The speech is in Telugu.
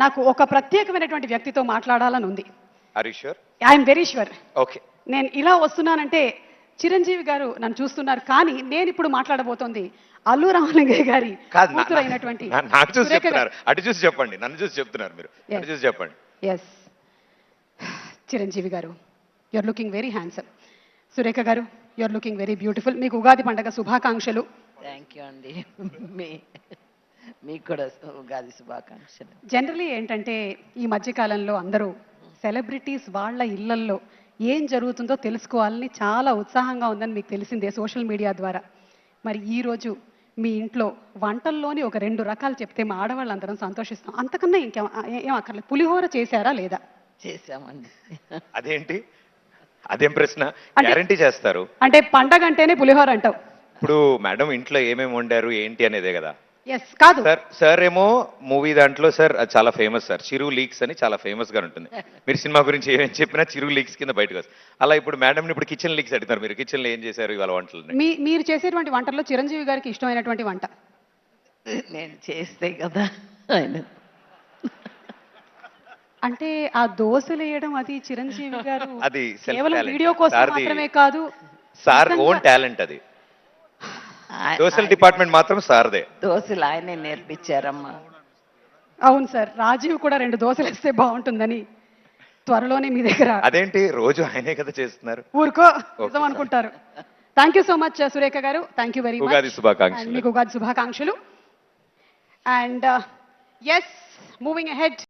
నాకు ఒక ప్రత్యేకమైనటువంటి వ్యక్తితో మాట్లాడాలని ఉంది. Are you sure? I'm very sure. Okay. నేను ఇలా వస్తున్నానంటే చిరంజీవి గారు నన్ను చూస్తున్నారు, కానీ నేను ఇప్పుడు మాట్లాడబోతోంది అల్లు రామలింగయ్య గారి కూతురు అయినటువంటి నాకు చూసి చెప్తున్నారు. అటు చూసి చెప్పండి, నన్ను చూసి చెప్తున్నారు మీరు. అటు చూసి చెప్పండి. ఎస్, చిరంజీవి గారు, you are looking very handsome. Surekha గారు, you are looking very beautiful. మీకు ఉగాది పండుగ శుభాకాంక్షలు. థ్యాంక్ యూ అండి. మీకు కూడా ఉగాది శుభాకాంక్షలు. జనరలీ ఏంటంటే ఈ మధ్యకాలంలో అందరూ సెలబ్రిటీస్ వాళ్ళ ఇళ్లల్లో ఏం జరుగుతుందో తెలుసుకోవాలని చాలా ఉత్సాహంగా ఉందని మీకు తెలిసిందే సోషల్ మీడియా ద్వారా. మరి ఈరోజు మీ ఇంట్లో వంటల్లోని ఒక 2 రకాలు చెప్తే మా ఆడవాళ్ళందరం సంతోషిస్తాం. అంతకన్నా ఏం అక్కర్లేదు. పులిహోర చేశారా లేదా? చేశామండి. అదేంటి, అదేం ప్రశ్న? గ్యారంటీ చేస్తారు అంటే పండగ అంటేనే పులిహోర అంటావు. ఇప్పుడు మేడం ఇంట్లో ఏమేమి వండారు ఏంటి అనేదే కదా. ఎస్, కాదు సార్ ఏమో మూవీ దాంట్లో సార్ చాలా ఫేమస్ సార్, చిరు లీక్స్ అని చాలా ఫేమస్ గా ఉంటుంది. మీరు సినిమా గురించి ఏమేం చెప్పినా చిరు లీక్స్ కింద బయటకు వస్తుంది. అలా ఇప్పుడు మేడం ఇప్పుడు కిచెన్ లీక్స్ అడుగుతారు. మీరు కిచెన్ లో ఏం చేశారు ఇవాళ వంటలు? మీరు చేసేటువంటి వంటల్లో చిరంజీవి గారికి ఇష్టమైనటువంటి వంట? నేను చేస్తే కదా ఆయన. అంటే ఆ దోశలు వేయడం అది చిరంజీవి గారు అది కేవలం వీడియో కోసం మాత్రమే కాదు, సార్ ఓన్ టాలెంట్ అది. సోషల్ డిపార్ట్మెంట్ మాత్రం సార్దే. దోశలు ఆయనే నేర్పించారమ్మా. అవును సార్, రాజీవ్ కూడా 2 దోశలు వేస్తే బాగుంటుందని త్వరలోనే మీ దగ్గర. అదేంటి రోజు ఆయనే కదా చేస్తున్నారు? ఊరుకో, నిజం అనుకుంటారు. Thank you so much Surekha గారు. Thank you very much. Ugadi శుభాకాంక్షలు. మీకు ఉగాది శుభాకాంక్షలు. And yes, moving ahead.